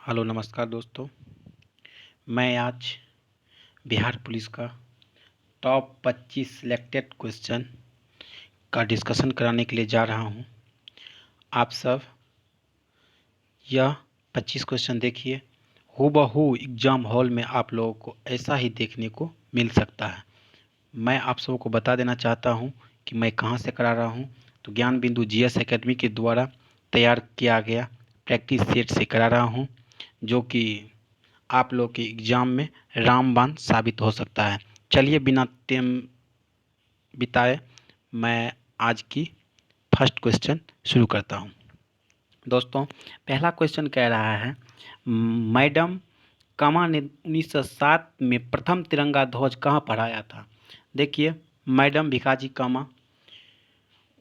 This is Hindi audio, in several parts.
हेलो नमस्कार दोस्तों। मैं आज बिहार पुलिस का टॉप 25 सिलेक्टेड क्वेश्चन का डिस्कशन कराने के लिए जा रहा हूं। आप सब यह 25 क्वेश्चन देखिए, हूबहू एग्ज़ाम हॉल में आप लोगों को ऐसा ही देखने को मिल सकता है। मैं आप सबों को बता देना चाहता हूं कि मैं कहां से करा रहा हूं। तो ज्ञान बिंदु जीएस एकेडमी के द्वारा तैयार किया गया प्रैक्टिस सेट से करा रहा हूं, जो कि आप लोग के एग्ज़ाम में रामबाण साबित हो सकता है। चलिए बिना टाइम बिताए मैं आज की फर्स्ट क्वेश्चन शुरू करता हूं। दोस्तों, पहला क्वेश्चन कह रहा है, मैडम कामा ने 1907 में प्रथम तिरंगा ध्वज कहाँ फहराया था। देखिए, मैडम भिखाजी कामा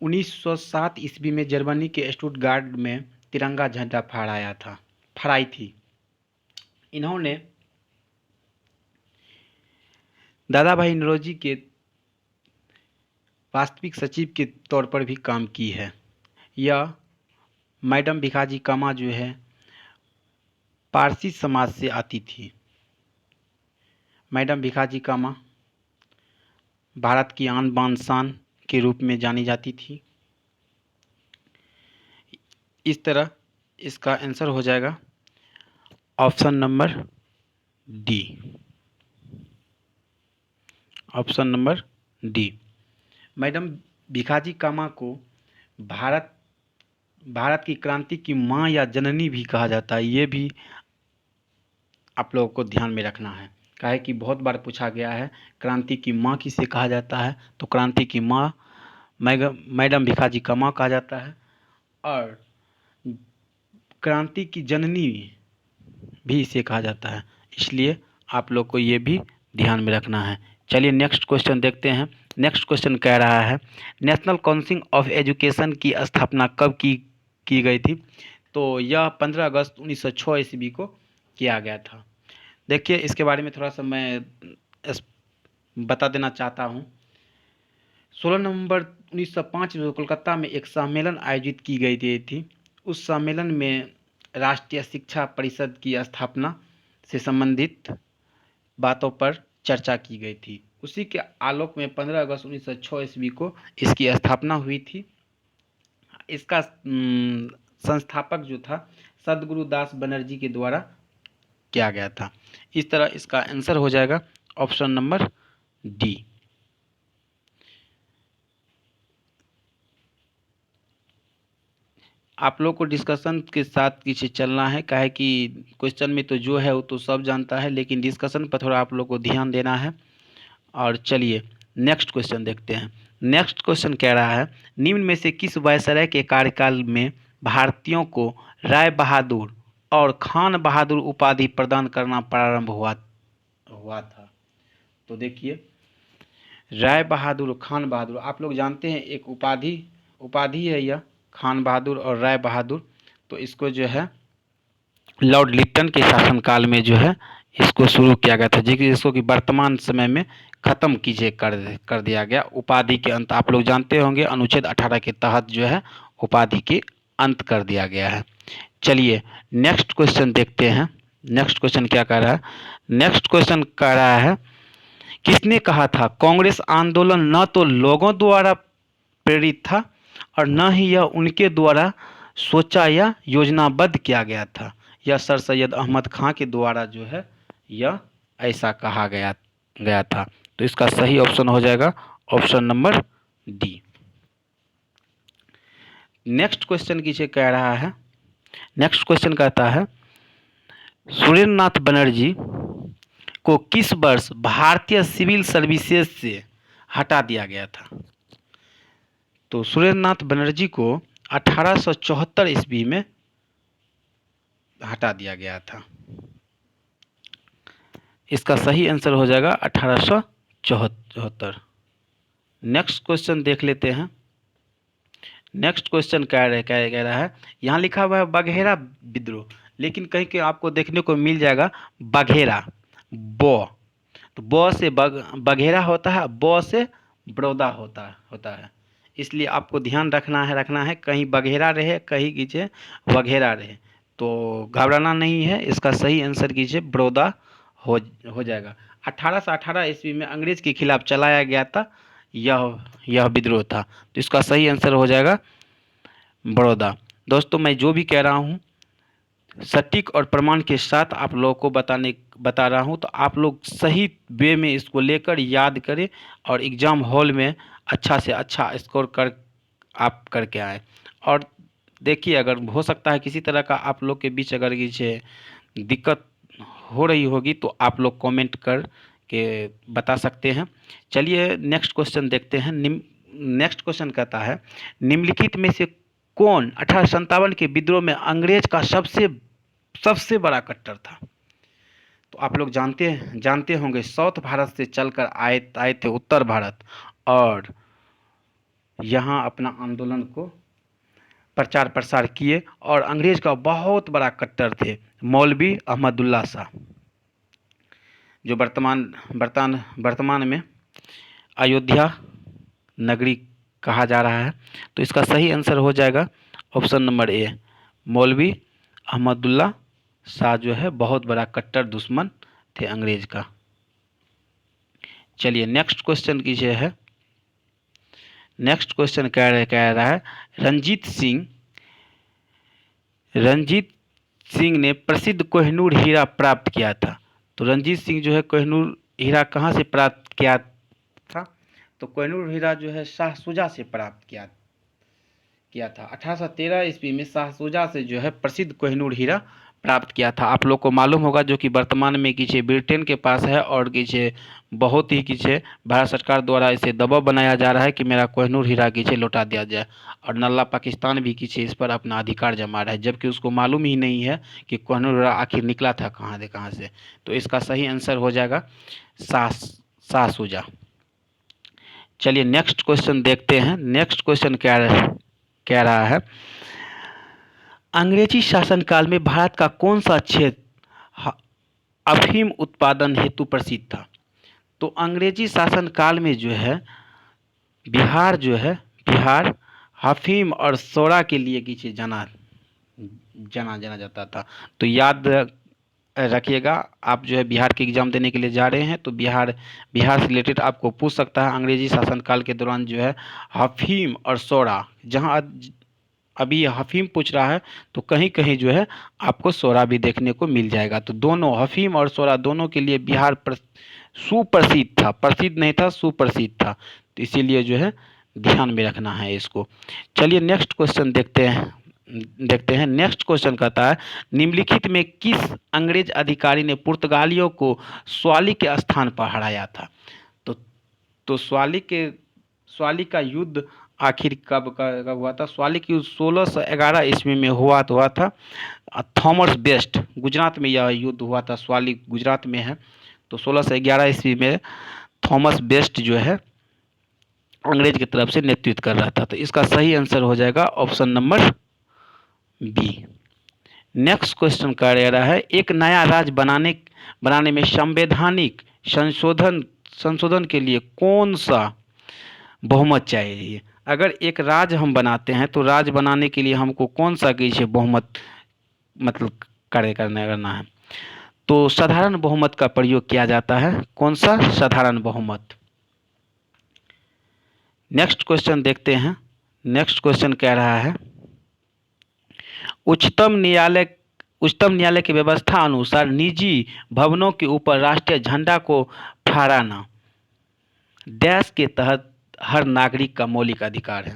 1907 ईस्वी में जर्मनी के स्टुटगार्ट में तिरंगा झंडा फहराई थी। इन्होंने दादा भाई नौरोजी के वास्तविक सचिव के तौर पर भी काम की है। यह मैडम भिखाजी कामा जो है पारसी समाज से आती थी। मैडम भिखाजी कामा भारत की आन बान शान के रूप में जानी जाती थी। इस तरह इसका आंसर हो जाएगा option number D. Option number D. Madam Bhikaji Cama को भारत की क्रांति की मां या जननी भी कहा जाता है। ये भी आप लोगों को ध्यान में रखना है, काहे कि बहुत बार पूछा गया है क्रांति की मां किसे कहा जाता है। तो क्रांति की मां मैडम भिखाजी कामा कहा जाता है, और क्रांति की जननी भी इसे कहा जाता है। इसलिए आप लोग को ये भी ध्यान में रखना है। चलिए नेक्स्ट क्वेश्चन देखते हैं। नेक्स्ट क्वेश्चन कह रहा है, नेशनल काउंसिल ऑफ एजुकेशन की स्थापना कब की गई थी। तो यह 15 अगस्त 1906 ईस्वी को किया गया था। देखिए, इसके बारे में थोड़ा सा मैं बता देना चाहता हूँ। 16 नवंबर 1905 में कोलकाता में एक सम्मेलन आयोजित की गई थी। उस सम्मेलन में राष्ट्रीय शिक्षा परिषद की स्थापना से संबंधित बातों पर चर्चा की गई थी। उसी के आलोक में 15 अगस्त 1906 ईस्वी को इसकी स्थापना हुई थी। इसका संस्थापक जो था सदगुरु दास बनर्जी के द्वारा किया गया था। इस तरह इसका आंसर हो जाएगा ऑप्शन नंबर डी। आप लोग को डिस्कशन के साथ पीछे चलना है, काहे कि क्वेश्चन में तो जो है वो तो सब जानता है, लेकिन डिस्कशन पर थोड़ा आप लोग को ध्यान देना है। और चलिए नेक्स्ट क्वेश्चन देखते हैं। नेक्स्ट क्वेश्चन कह रहा है, निम्न में से किस वायसराय के कार्यकाल में भारतीयों को राय बहादुर और खान बहादुर उपाधि प्रदान करना प्रारंभ हुआ था। तो देखिए, राय बहादुर और खान बहादुर आप लोग जानते हैं, एक उपाधि है यह खान बहादुर और राय बहादुर। तो इसको जो है लॉर्ड लिप्टन के शासनकाल में जो है इसको शुरू किया गया था, जिसको कि वर्तमान समय में खत्म कर दिया गया। उपाधि के अंत आप लोग जानते होंगे, अनुच्छेद 18 के तहत जो है उपाधि के अंत कर दिया गया है। चलिए नेक्स्ट क्वेश्चन देखते हैं। नेक्स्ट क्वेश्चन क्या कह रहा है। नेक्स्ट क्वेश्चन कह रहा है, किसने कहा था कांग्रेस आंदोलन न तो लोगों द्वारा प्रेरित था और न ही यह उनके द्वारा सोचा या योजनाबद्ध किया गया था। यह सर सैयद अहमद खां के द्वारा जो है यह ऐसा कहा गया था। तो इसका सही ऑप्शन हो जाएगा option number D. Next question किसे कह रहा है। नेक्स्ट क्वेश्चन कहता है, सुरेंद्रनाथ बनर्जी को किस वर्ष भारतीय सिविल सर्विसेज से हटा दिया गया था। तो सुरेंद्रनाथ बनर्जी को 1874 ईस्वी में हटा दिया गया था। इसका सही आंसर हो जाएगा 1874। नेक्स्ट क्वेश्चन देख लेते हैं। नेक्स्ट क्वेश्चन कह रहा है, यहाँ लिखा हुआ है बघेरा विद्रोह, लेकिन कहीं के आपको देखने को मिल जाएगा बघेरा बो। तो ब से बघेरा होता है, ब से बड़ौदा होता है। इसलिए आपको ध्यान रखना है कहीं बघेरा रहे, कहीं कीजिए वघेरा रहे। तो घबराना नहीं है, इसका सही आंसर कीजिए बड़ौदा हो जाएगा। 1818 ईस्वी में अंग्रेज के खिलाफ चलाया गया था यह विद्रोह था, तो इसका सही आंसर हो जाएगा बड़ौदा। दोस्तों मैं जो भी कह रहा हूँ सटीक और प्रमाण के साथ आप लोगों को बता रहा हूँ, तो आप लोग सही वे में इसको लेकर याद करें और एग्ज़ाम हॉल में अच्छा से अच्छा स्कोर आप करके आए। और देखिए अगर हो सकता है किसी तरह का आप लोग के बीच अगर किसी दिक्कत हो रही होगी तो आप लोग कमेंट कर के बता सकते हैं। चलिए नेक्स्ट क्वेश्चन देखते हैं। नेक्स्ट क्वेश्चन कहता है निम्नलिखित में से कौन 1857 के विद्रोह में अंग्रेज का सबसे बड़ा कट्टर था? तो आप लोग जानते होंगे साउथ भारत से चलकर आए थे उत्तर भारत और यहाँ अपना आंदोलन को प्रचार प्रसार किए और अंग्रेज का बहुत बड़ा कट्टर थे मौलवी अहमदुल्ला शाह, जो वर्तमान में अयोध्या नगरी कहा जा रहा है। तो इसका सही आंसर हो जाएगा ऑप्शन नंबर ए, मौलवी अहमदुल्ला शाह जो है बहुत बड़ा कट्टर दुश्मन थे अंग्रेज का। चलिए नेक्स्ट क्वेश्चन कीजिए है। नेक्स्ट क्वेश्चन कह रहा है रंजीत सिंह ने प्रसिद्ध कोहिनूर हीरा प्राप्त किया था। तो रंजीत सिंह जो है कोहिनूर हीरा कहाँ से प्राप्त किया था? तो कोहिनूर हीरा जो है शाह शुजा से प्राप्त किया था। 1813 ईस्वी में शाह शुजा से जो है प्रसिद्ध कोहिनूर हीरा प्राप्त किया था। आप लोग को मालूम होगा जो कि वर्तमान में किसी ब्रिटेन के पास है और किसी बहुत ही किसी भारत सरकार द्वारा इसे दबाव बनाया जा रहा है कि मेरा कोहिनूर हीरा किसी लौटा दिया जाए, और नल्ला पाकिस्तान भी किसी इस पर अपना अधिकार जमा रहा है, जबकि उसको मालूम ही नहीं है कि कोहिनूर हीरा आखिर निकला था कहाँ से। तो इसका सही आंसर हो जाएगा शाह शुजा। चलिए नेक्स्ट क्वेश्चन देखते हैं। नेक्स्ट क्वेश्चन कह रहा है अंग्रेजी शासनकाल में भारत का कौन सा क्षेत्र अफीम उत्पादन हेतु प्रसिद्ध था? तो अंग्रेजी शासनकाल में जो है बिहार अफीम और सोरा के लिए किसी जाना जाता था। तो याद रखिएगा, आप जो है बिहार के एग्ज़ाम देने के लिए जा रहे हैं तो बिहार से रिलेटेड आपको पूछ सकता है अंग्रेजी शासनकाल के दौरान जो है अफीम और सोरा, जहाँ अभी ये हफीम पूछ रहा है तो कहीं कहीं जो है आपको सोरा भी देखने को मिल जाएगा। तो दोनों हफीम और सोरा दोनों के लिए बिहार सुप्रसिद्ध था, प्रसिद्ध नहीं था, सुप्रसिद्ध था। तो इसीलिए जो है ध्यान में रखना है इसको। चलिए नेक्स्ट क्वेश्चन देखते हैं। नेक्स्ट क्वेश्चन कहता है निम्नलिखित में किस अंग्रेज अधिकारी ने पुर्तगालियों को स्वाली के स्थान पर हराया था? तो स्वाली का युद्ध आखिर कब हुआ था? स्वाली की 1611 ईस्वी में हुआ था। थॉमस बेस्ट गुजरात में यह युद्ध हुआ था। स्वाली गुजरात में है। तो 1611 ईस्वी में थॉमस बेस्ट जो है अंग्रेज की तरफ से नेतृत्व कर रहा था। तो इसका सही आंसर हो जाएगा option number B. Next question कह रहा है एक नया राज्य बनाने में संवैधानिक संशोधन के लिए कौन सा बहुमत चाहिए? अगर एक राज्य हम बनाते हैं तो राज्य बनाने के लिए हमको कौन सा बहुमत मतलब करना है? तो साधारण बहुमत का प्रयोग किया जाता है। कौन सा? साधारण बहुमत। नेक्स्ट क्वेश्चन देखते हैं। नेक्स्ट क्वेश्चन कह रहा है उच्चतम न्यायालय की व्यवस्था अनुसार निजी भवनों के ऊपर राष्ट्रीय झंडा को फहराना देश के तहत हर नागरिक का मौलिक अधिकार है।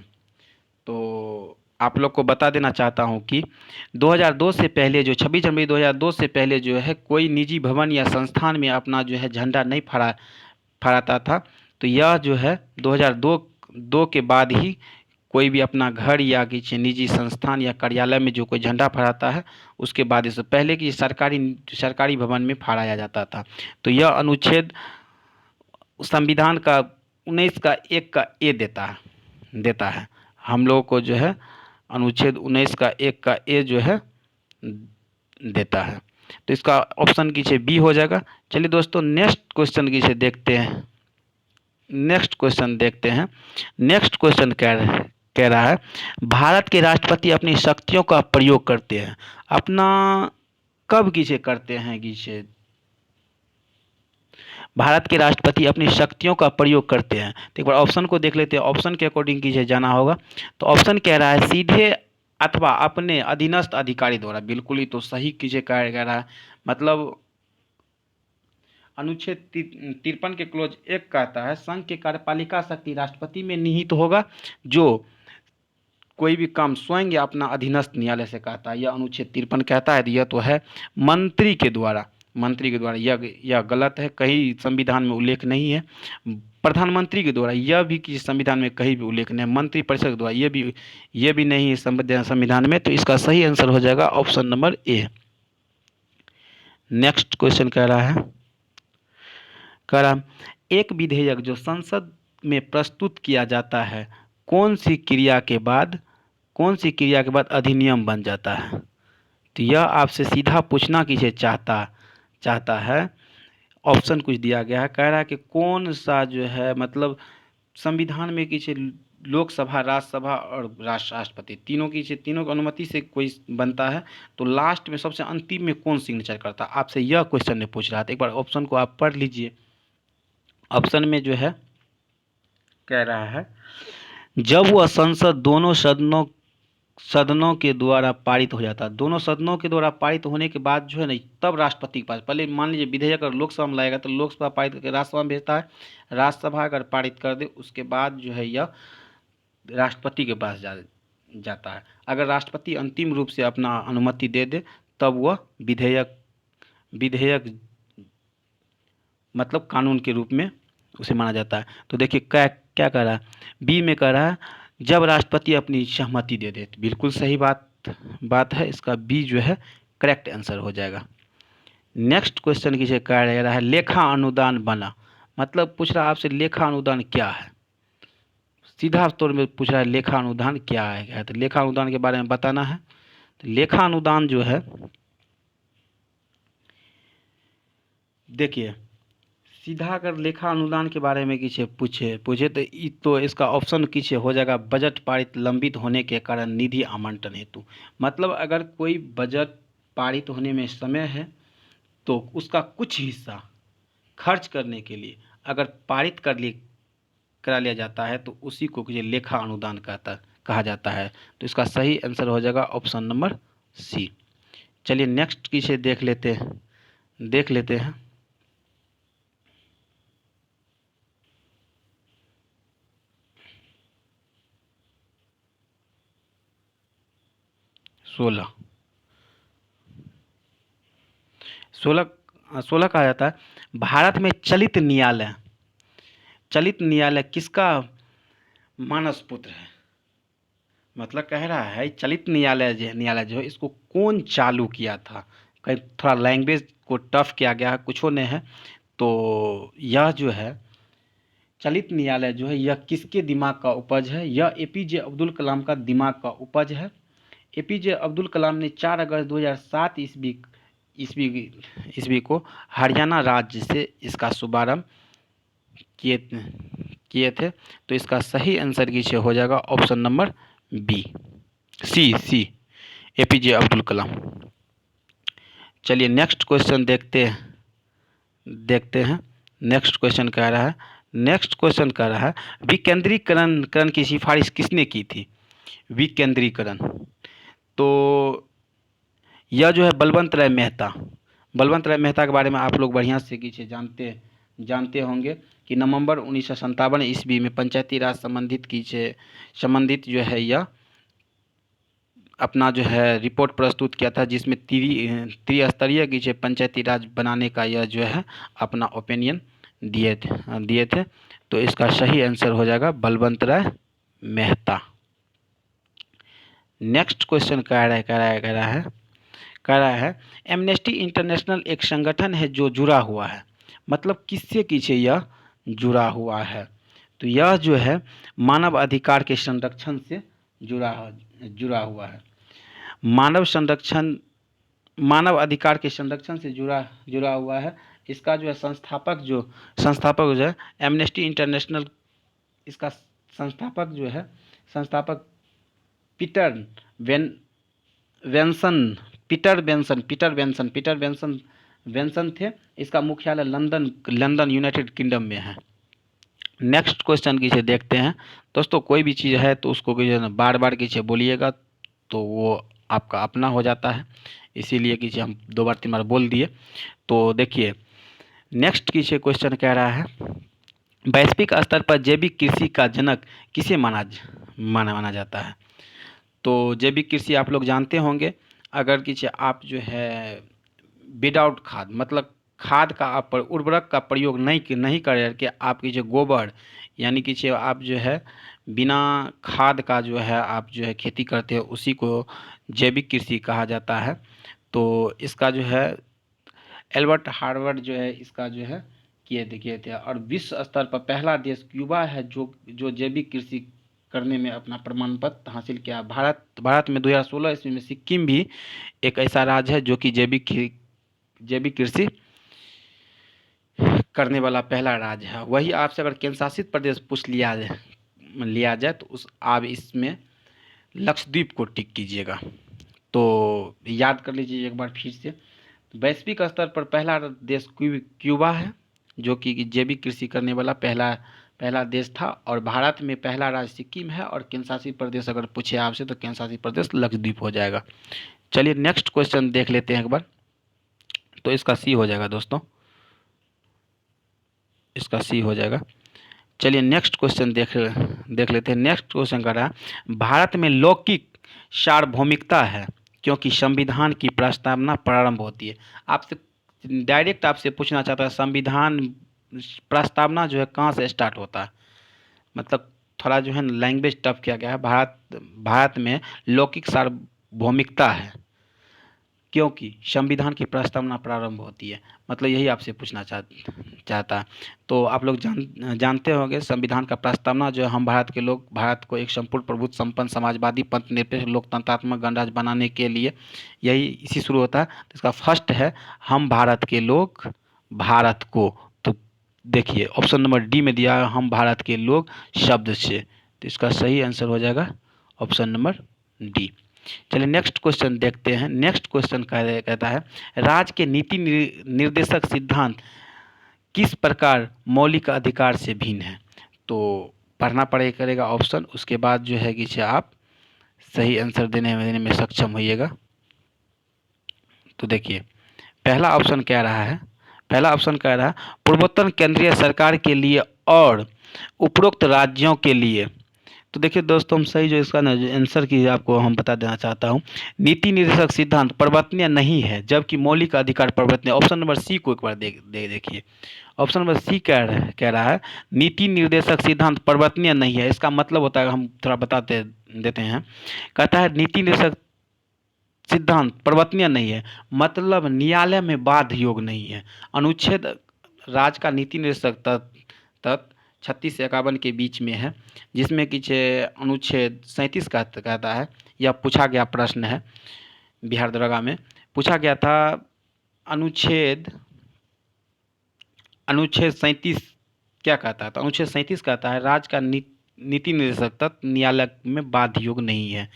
तो आप लोग को बता देना चाहता हूं कि 2002 से पहले जो 26 जनवरी 2002 से पहले जो है कोई निजी भवन या संस्थान में अपना जो है झंडा नहीं फहराता था। तो यह जो है 2002 के बाद ही कोई भी अपना घर या किसी निजी संस्थान या कार्यालय में जो कोई झंडा फहराता है उसके बाद इससे पहले की सरकारी भवन में फहराया जाता था। तो यह अनुच्छेद संविधान का 19 का 1 का ए देता है हम लोगों को जो है अनुच्छेद 19 का 1 का ए जो है देता है। तो इसका ऑप्शन कीजिए बी हो जाएगा। चलिए दोस्तों नेक्स्ट क्वेश्चन कीजिए देखते हैं। नेक्स्ट क्वेश्चन कह कह रहा है भारत के राष्ट्रपति अपनी शक्तियों का प्रयोग करते हैं अपना कब किसे करते हैं किसे भारत के राष्ट्रपति अपनी शक्तियों का प्रयोग करते हैं। तो एक बार ऑप्शन को देख लेते हैं, ऑप्शन के अकॉर्डिंग किसे जाना होगा। तो ऑप्शन कह रहा है सीधे अथवा अपने अधीनस्थ अधिकारी द्वारा, बिल्कुल ही तो सही किसे कह रहा है। मतलब अनुच्छेद 53 के क्लोज 1 कहता है संघ की कार्यपालिका शक्ति राष्ट्रपति में निहित होगा जो कोई भी काम स्वयं या अपना अधीनस्थ न्यायालय से कहता है। यह अनुच्छेद 53 कहता है। यह तो है मंत्री के द्वारा, मंत्री के द्वारा यह गलत है, कहीं संविधान में उल्लेख नहीं है। प्रधानमंत्री के द्वारा यह भी किसी संविधान में कहीं भी उल्लेख नहीं है। मंत्री परिषद के द्वारा यह भी नहीं है संविधान में। तो इसका सही आंसर हो जाएगा option number A. Next question कह रहा एक विधेयक जो संसद में प्रस्तुत किया जाता है कौन सी क्रिया के बाद अधिनियम बन जाता है। तो यह आपसे सीधा पूछना किसे चाहता है। ऑप्शन कुछ दिया गया है, कह रहा है कि कौन सा जो है मतलब संविधान में किसी लोकसभा, राज्यसभा और राष्ट्रपति तीनों की अनुमति से कोई बनता है तो लास्ट में सबसे अंतिम में कौन सिग्नेचर करता है, आपसे यह क्वेश्चन ने पूछ रहा था। एक बार ऑप्शन को आप पढ़ लीजिए। ऑप्शन में जो है कह रहा है जब वह संसद दोनों सदनों के द्वारा पारित हो जाता है, दोनों सदनों के द्वारा पारित होने के बाद जो है ना तब राष्ट्रपति के पास, पहले मान लीजिए विधेयक अगर लोकसभा में लाएगा तो लोकसभा पारित करके राज्यसभा में भेजता है, राज्यसभा अगर पारित कर दे उसके बाद जो है यह राष्ट्रपति के पास जाता है। अगर राष्ट्रपति अंतिम रूप से अपना अनुमति दे दे तब वह विधेयक मतलब कानून के रूप में उसे माना जाता है। तो देखिए क्या कह रहा है, बी में कह रहा है जब राष्ट्रपति अपनी सहमति दे दे। बिल्कुल सही बात है, इसका बी जो है करेक्ट आंसर हो जाएगा। नेक्स्ट क्वेश्चन किसे कह रहा है लेखा अनुदान बना, मतलब पूछ रहा है आपसे लेखा अनुदान क्या है, सीधा तौर में पूछ रहा है लेखा अनुदान क्या है। तो लेखा अनुदान के बारे में बताना है। तो लेखा अनुदान जो है देखिए सीधा अगर लेखा अनुदान के बारे में किसी पूछे तो इसका ऑप्शन किसे हो जाएगा बजट पारित लंबित होने के कारण निधि आवंटन हेतु। मतलब अगर कोई बजट पारित होने में समय है तो उसका कुछ हिस्सा खर्च करने के लिए अगर पारित करा लिया जाता है तो उसी को लेखा अनुदान कहा जाता है। तो इसका सही आंसर हो जाएगा ऑप्शन नंबर सी। चलिए नेक्स्ट किसे देख लेते हैं। 16 कहा जाता है भारत में चलित न्यायालय किसका मानस पुत्र है। मतलब कह रहा है चलित न्यायालय जो है इसको कौन चालू किया था। कहीं थोड़ा लैंग्वेज को टफ किया गया है, कुछ नहीं है। तो यह जो है चलित न्यायालय जो है यह किसके दिमाग का उपज है, यह एपीजे अब्दुल कलाम का दिमाग का उपज है। एपीजे अब्दुल कलाम ने 4 अगस्त 2007 ईस्वी को हरियाणा राज्य से इसका शुभारंभ किए थे। तो इसका सही आंसर किसे हो जाएगा option number B C APJ Abdul Kalam. चलिए नेक्स्ट क्वेश्चन देखते हैं। नेक्स्ट क्वेश्चन कह रहा है विकेंद्रीकरण की सिफारिश किसने की थी। विकेंद्रीकरण तो यह जो है बलवंत राय मेहता के बारे में आप लोग बढ़िया से किसी जानते होंगे कि नवंबर 1957 ईस्वी में पंचायती राज संबंधित जो है यह अपना जो है रिपोर्ट प्रस्तुत किया था जिसमें त्रिस्तरीय की पंचायती राज बनाने का यह जो है अपना ओपिनियन दिए थे। तो इसका सही आंसर हो जाएगा बलवंत राय मेहता। नेक्स्ट क्वेश्चन कह रहा है एमनेस्टी इंटरनेशनल एक संगठन है जो जुड़ा हुआ है, मतलब किससे किसे यह जुड़ा हुआ है। तो यह जो है मानव अधिकार के संरक्षण से जुड़ा हुआ है। मानव अधिकार के संरक्षण से जुड़ा हुआ है। इसका जो है संस्थापक जो है एमनेस्टी इंटरनेशनल, इसका संस्थापक जो है संस्थापक Peter when Benson Peter Benson थे। इसका मुख्यालय लंदन यूनाइटेड किंगडम में है। नेक्स्ट क्वेश्चन की देखते हैं दोस्तों। कोई भी चीज़ है तो उसको बार बार की बोलिएगा तो वो आपका अपना हो जाता है, इसीलिए कि हम 2 बार 3 बार बोल दिए। तो देखिए नेक्स्ट की क्वेश्चन कह रहा है, वैश्विक स्तर पर जैविक कृषि का जनक किसे माना जाता है। तो जैविक कृषि आप लोग जानते होंगे, अगर कि आप जो है विदाउट खाद, मतलब खाद का आप उर्वरक का प्रयोग नहीं करके आपकी गोबर यानी कि आप जो है बिना खाद का जो है आप जो है खेती करते हो, उसी को जैविक कृषि कहा जाता है। तो इसका जो है एल्बर्ट हार्वर्ड जो है इसका जो है किए थे। और विश्व स्तर पर पहला देश क्यूबा है जो जैविक कृषि करने में अपना प्रमाण पत्र हासिल किया। भारत में 2016 ईस्वी में सिक्किम भी एक ऐसा राज्य है जो कि जैविक कृषि करने वाला पहला राज्य है। वही आपसे अगर केंद्र शासित प्रदेश पूछ लिया जाए तो आप इसमें लक्षद्वीप को टिक कीजिएगा। तो याद कर लीजिए एक बार फिर से, वैश्विक स्तर पर पहला देश क्यूबा है जो कि जैविक कृषि करने वाला पहला देश था। और भारत में पहला राज्य सिक्किम है। और केंद्र शासित प्रदेश अगर पूछे आपसे तो केंद्र शासित प्रदेश लक्षद्वीप हो जाएगा। चलिए नेक्स्ट क्वेश्चन देख लेते हैं एक बार। तो इसका सी हो जाएगा दोस्तों, इसका सी हो जाएगा। चलिए नेक्स्ट क्वेश्चन देख लेते हैं। नेक्स्ट क्वेश्चन कर रहा है, भारत में लौकिक सार्वभौमिकता है क्योंकि संविधान की प्रस्तावना प्रारंभ होती है। आपसे डायरेक्ट आपसे पूछना चाहता है, संविधान प्रस्तावना जो है कहाँ से स्टार्ट होता है। मतलब थोड़ा जो है लैंग्वेज टफ किया गया है। भारत में लौकिक सार्वभौमिकता है क्योंकि संविधान की प्रस्तावना प्रारंभ होती है, मतलब यही आपसे पूछना चाहता है। तो आप लोग जानते होंगे संविधान का प्रस्तावना जो है, हम भारत को एक संपूर्ण प्रभुत्व संपन्न समाजवादी पंथ निरपेक्ष लोकतंत्रात्मक गणराज्य बनाने के लिए इसी शुरू होता है। तो इसका फर्स्ट है, हम भारत के लोग भारत को। तो देखिए ऑप्शन नंबर डी में दिया है, हम भारत के लोग शब्द से। तो इसका सही आंसर हो जाएगा ऑप्शन नंबर डी। चलिए नेक्स्ट क्वेश्चन देखते हैं। नेक्स्ट क्वेश्चन कहता है, राज्य के नीति निर्देशक सिद्धांत किस प्रकार मौलिक अधिकार से भिन्न है। तो पढ़ना करेगा ऑप्शन, उसके बाद जो है कि आप सही आंसर देने में सक्षम होइएगा। तो देखिए पहला ऑप्शन कह रहा है पूर्वोत्तर केंद्रीय सरकार के लिए और उपरोक्त राज्यों के लिए। तो देखिए दोस्तों, हम सही जो इसका आंसर की आपको हम बता देना चाहता हूँ, नीति निर्देशक सिद्धांत परिवर्तनीय नहीं है जबकि मौलिक अधिकार परिवर्तनीय। ऑप्शन नंबर सी को एक बार देखिए। ऑप्शन नंबर सी कह रहा है नीति निर्देशक सिद्धांत परिवर्तनीय नहीं है। इसका मतलब होता है, हम थोड़ा देते हैं। कहता है नीति निर्देशक सिद्धांत परिवर्तनीय नहीं है, मतलब न्यायालय में बाध योग नहीं है। अनुच्छेद राज्य का नीति निर्देशक तत्व 36 से 51 के बीच में है, जिसमें कि अनुच्छेद 37 कहता है। यह पूछा गया प्रश्न है, बिहार दरोगा में पूछा गया था। अनुच्छेद 37 क्या कहता है, तो अनुच्छेद 37 कहता है राज्य का नीति निर्देशक तत्व न्यायालय में बाध योग नहीं है।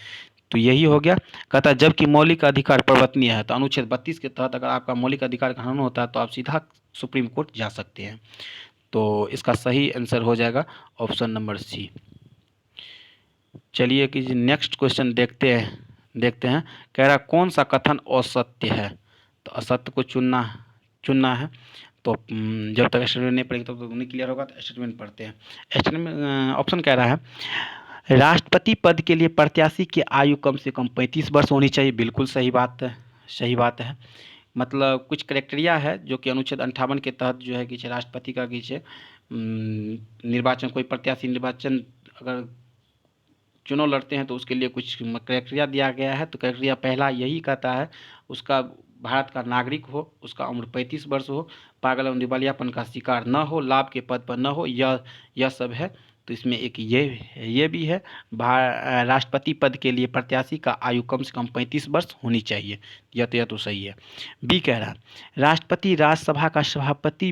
तो यही हो गया। कहता है जबकि मौलिक अधिकार परिवर्तनीय है, तो अनुच्छेद 32 के तहत अगर आपका मौलिक अधिकार का हनन होता है तो आप सीधा सुप्रीम कोर्ट जा सकते हैं। तो इसका सही आंसर हो जाएगा ऑप्शन नंबर सी। चलिए कि नेक्स्ट क्वेश्चन देखते हैं। कह रहा कौन सा कथन असत्य है। तो असत्य को चुनना है। तो जब तक स्टेटमेंट नहीं पढ़ेंगे तब तक नहीं क्लियर होगा, तो स्टेटमेंट पढ़ते हैं। स्टेटमेंट ऑप्शन कह रहा है राष्ट्रपति पद के लिए प्रत्याशी की आयु कम से कम 35 वर्ष होनी चाहिए। बिल्कुल सही बात है। मतलब कुछ क्राइटेरिया है जो कि अनुच्छेद 58 के तहत जो है कि राष्ट्रपति का निर्वाचन, कोई प्रत्याशी निर्वाचन अगर चुनाव लड़ते हैं तो उसके लिए कुछ क्राइटेरिया दिया गया है। तो क्राइटेरिया पहला यही कहता है, उसका भारत का नागरिक हो, उसका उम्र 35 वर्ष हो, पागल एवं दिवालियापन का शिकार न हो, लाभ के पद पर न हो, यह सब है। तो इसमें एक ये भी है, राष्ट्रपति पद के लिए प्रत्याशी का आयु कम से कम 35 वर्ष होनी चाहिए। यह तो सही है। बी कह रहा है राष्ट्रपति राज्यसभा का सभापति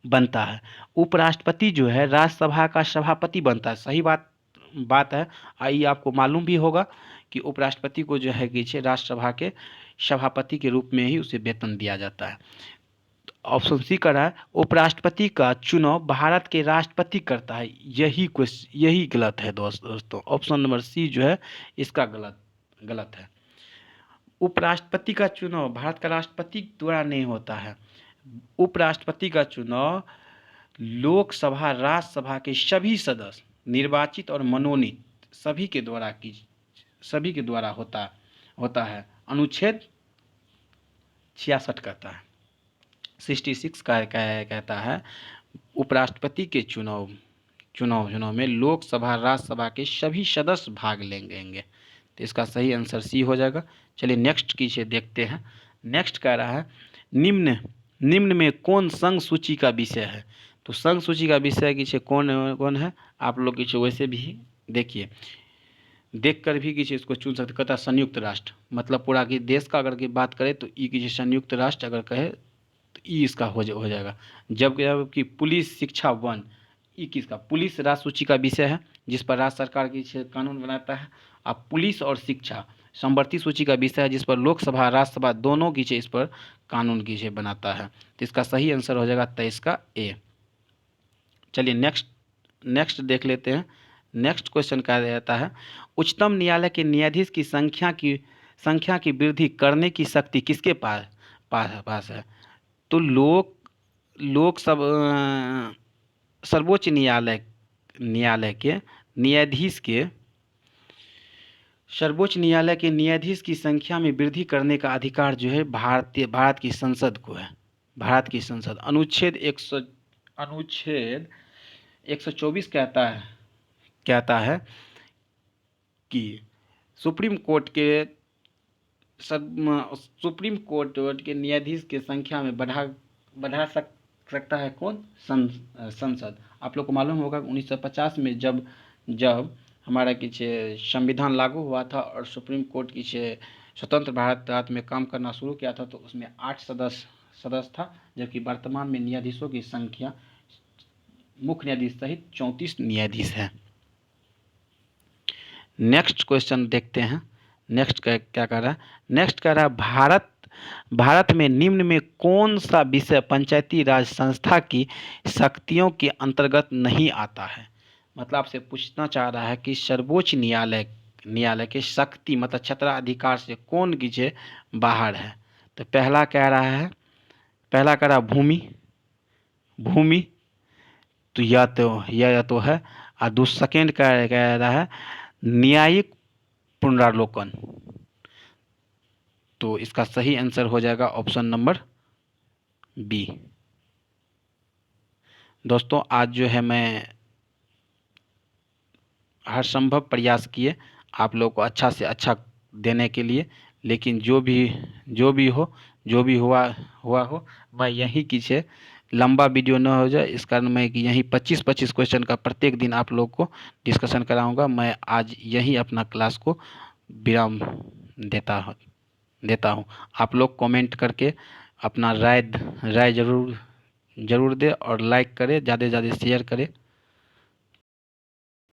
बनता है, उपराष्ट्रपति जो है राज्यसभा का सभापति बनता है। सही बात बात है। ये आपको मालूम भी होगा कि उपराष्ट्रपति को जो है कि राष्ट्रसभा के सभापति के रूप में ही उसे वेतन दिया जाता है। ऑप्शन सी का रहा है उपराष्ट्रपति का चुनाव भारत के राष्ट्रपति करता है। यही गलत है दोस्तों। ऑप्शन नंबर सी जो है इसका गलत है। उपराष्ट्रपति का चुनाव भारत का राष्ट्रपति द्वारा नहीं होता है। उपराष्ट्रपति का चुनाव लोकसभा राज्यसभा के सभी सदस्य निर्वाचित और मनोनीत सभी के द्वारा होता है। अनुच्छेद 66 कहता है, 66 कहता है उपराष्ट्रपति के चुनाव में लोकसभा राज्यसभा के सभी सदस्य भाग लेंगे। तो इसका सही आंसर सी हो जाएगा। चलिए नेक्स्ट कीजिए, देखते हैं। नेक्स्ट कह रहा है निम्न में कौन संघ सूची का विषय है। तो संघ सूची का विषय की कौन है, आप लोग की वैसे भी देखिए, देख कर भी किसी इसको चुन सकते। कहता है संयुक्त राष्ट्र, मतलब पूरा की देश का अगर की बात करें तो ई की संयुक्त राष्ट्र अगर कहे तो ई इसका हो जाएगा। जबकि पुलिस शिक्षा वन, ई किसका पुलिस राज्य सूची का विषय है जिस पर राज्य सरकार की कानून बनाता है। अब पुलिस और शिक्षा समवर्ती सूची का विषय है जिस पर लोकसभा राज्यसभा दोनों की इस पर कानून की बनाता है। तो इसका सही आंसर हो जाएगा 23 का ए। चलिए नेक्स्ट देख लेते हैं। नेक्स्ट क्वेश्चन कहा जाता है उच्चतम न्यायालय के न्यायाधीश की संख्या की वृद्धि करने की शक्ति किसके पास है। तो सर्वोच्च न्यायालय के न्यायाधीश की संख्या में वृद्धि करने का अधिकार जो है भारत की संसद को है। भारत की संसद अनुच्छेद 124 कहता है कि सुप्रीम कोर्ट के न्यायाधीश के संख्या में बढ़ा सकता है कौन, संसद। आप लोग को मालूम होगा 1950 में जब हमारा संविधान लागू हुआ था और सुप्रीम कोर्ट की स्वतंत्र भारत में काम करना शुरू किया था, तो उसमें 8 सदस्य था, जबकि वर्तमान में न्यायाधीशों की संख्या मुख्य न्यायाधीश सहित 34 न्यायाधीश है। नेक्स्ट क्वेश्चन देखते हैं। नेक्स्ट क्या कह रहा है। नेक्स्ट कह रहा है भारत में निम्न में कौन सा विषय पंचायती राज संस्था की शक्तियों के अंतर्गत नहीं आता है। मतलब आपसे पूछना चाह रहा है कि सर्वोच्च न्यायालय के शक्ति मतलब क्षेत्राधिकार से कौन की बाहर है। तो पहला कह रहा भूमि तो यह तो है। और सेकेंड कह रहा है न्यायिक पुनरावलोकन। तो इसका सही आंसर हो जाएगा ऑप्शन नंबर बी। दोस्तों आज जो है मैं हर संभव प्रयास किए आप लोग को अच्छा से अच्छा देने के लिए, लेकिन जो भी हुआ हो, मैं यही कीजिए लंबा वीडियो न हो जाए इस कारण मैं कि यही 25 क्वेश्चन का प्रत्येक दिन आप लोग को डिस्कशन कराऊंगा। मैं आज यही अपना क्लास को विराम देता हूं। आप लोग कमेंट करके अपना राय जरूर दें और लाइक करें, ज़्यादा से ज़्यादा शेयर करें।